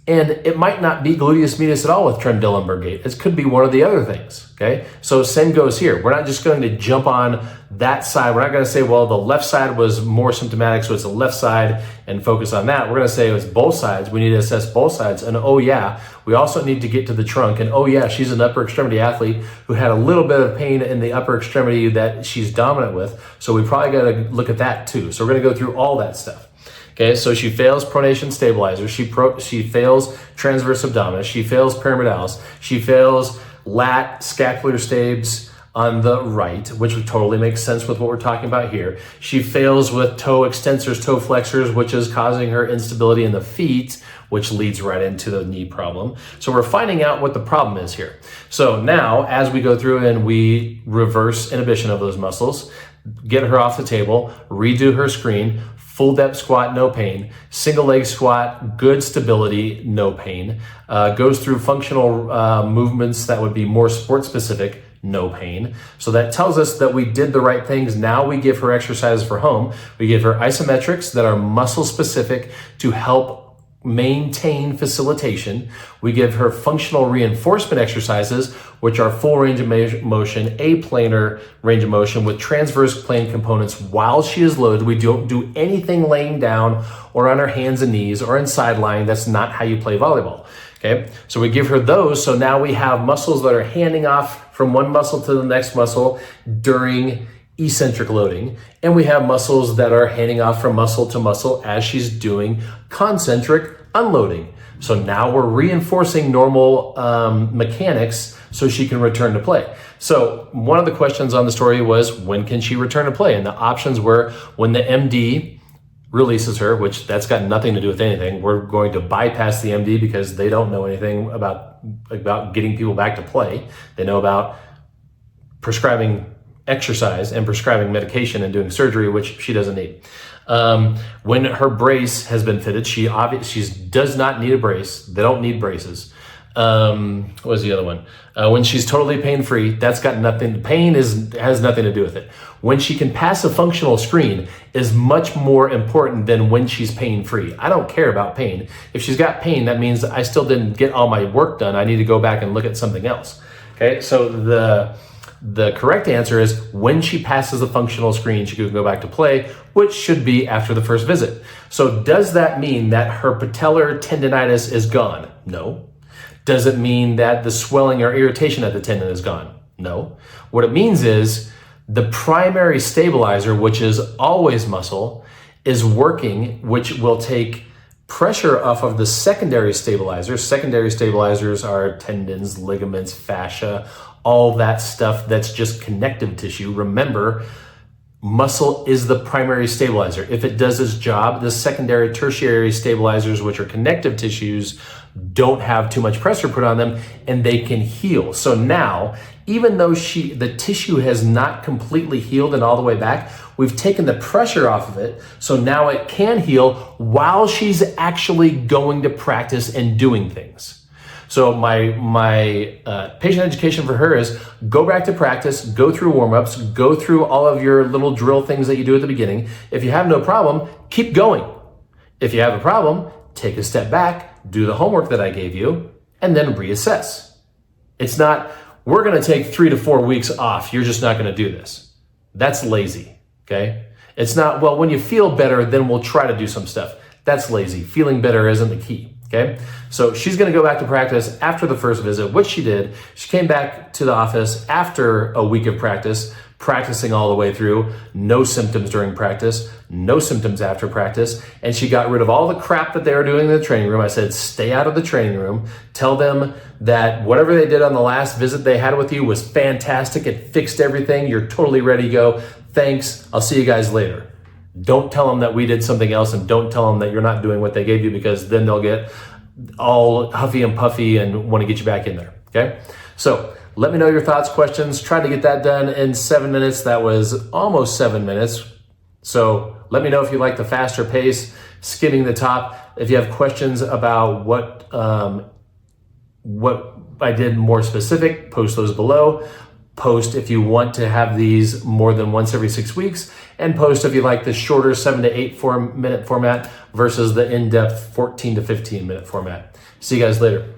And it might not be gluteus medius at all with Trendelenburg gait. It could be one of the other things, okay? So same goes here. We're not just going to jump on that side. We're not going to say, well, the left side was more symptomatic, so it's the left side and focus on that. We're going to say it's both sides. We need to assess both sides. And oh yeah, we also need to get to the trunk. And oh yeah, she's an upper extremity athlete who had a little bit of pain in the upper extremity that she's dominant with. So we probably got to look at that too. So we're going to go through all that stuff. Okay, so she fails pronation stabilizer, she fails transverse abdominis, she fails pyramidalis, she fails lat scapular stabes on the right, which totally makes sense with what we're talking about here. She fails with toe extensors, toe flexors, which is causing her instability in the feet, which leads right into the knee problem. So we're finding out what the problem is here. So now, as we go through and we reverse inhibition of those muscles, get her off the table, redo her screen, full depth squat, no pain. Single leg squat, good stability, no pain. Goes through functional movements that would be more sport specific, no pain. So that tells us that we did the right things. Now we give her exercises for home. We give her isometrics that are muscle specific to help maintain facilitation. We give her functional reinforcement exercises, which are full range of motion, aplanar range of motion with transverse plane components while she is loaded. We don't do anything laying down or on her hands and knees or in sideline. That's not how you play volleyball. Okay, so we give her those. So now we have muscles that are handing off from one muscle to the next muscle during eccentric loading, and we have muscles that are handing off from muscle to muscle as she's doing concentric unloading. So now we're reinforcing normal mechanics so she can return to play. So one of the questions on the story was, when can she return to play? And the options were when the MD releases her, which that's got nothing to do with anything. We're going to bypass the MD because they don't know anything about getting people back to play. They know about prescribing exercise and prescribing medication and doing surgery, which she doesn't need. When her brace has been fitted, she does not need a brace. They don't need braces. What was the other one? When she's totally pain-free, that's got nothing, pain has nothing to do with it. When she can pass a functional screen is much more important than when she's pain-free. I don't care about pain. If she's got pain, that means I still didn't get all my work done. I need to go back and look at something else. Okay, so the correct answer is when she passes the functional screen, she can go back to play, which should be after the first visit. So does that mean that her patellar tendonitis is gone? No. Does it mean that the swelling or irritation at the tendon is gone? No. What it means is the primary stabilizer, which is always muscle, is working, which will take pressure off of the secondary stabilizers. Secondary stabilizers are tendons, ligaments, fascia, all that stuff that's just connective tissue. Remember, muscle is the primary stabilizer. If it does its job, the secondary, tertiary stabilizers, which are connective tissues, don't have too much pressure put on them and they can heal. So now, even though the tissue has not completely healed and all the way back, we've taken the pressure off of it. So now it can heal while she's actually going to practice and doing things. So my patient education for her is go back to practice, go through warm-ups, go through all of your little drill things that you do at the beginning. If you have no problem, keep going. If you have a problem, take a step back, do the homework that I gave you, and then reassess. It's not, we're gonna take 3 to 4 weeks off, you're just not gonna do this. That's lazy, okay? It's not, well, when you feel better, then we'll try to do some stuff. That's lazy. Feeling better isn't the key. Okay, so she's going to go back to practice after the first visit, which she did. She came back to the office after a week of practice, practicing all the way through, no symptoms during practice, no symptoms after practice, and she got rid of all the crap that they were doing in the training room. I said, stay out of the training room. Tell them that whatever they did on the last visit they had with you was fantastic. It fixed everything. You're totally ready to go. Thanks. I'll see you guys later. Don't tell them that we did something else, and don't tell them that you're not doing what they gave you, because then they'll get all huffy and puffy and want to get you back in there, okay? So let me know your thoughts, questions. Tried to get that done in 7 minutes. That was almost 7 minutes. So let me know if you like the faster pace, skimming the top. If you have questions about what I did more specific, post those below. Post if you want to have these more than once every 6 weeks, and post if you like the shorter 7 to 8 minute format versus the in-depth 14 to 15 minute format. See you guys later.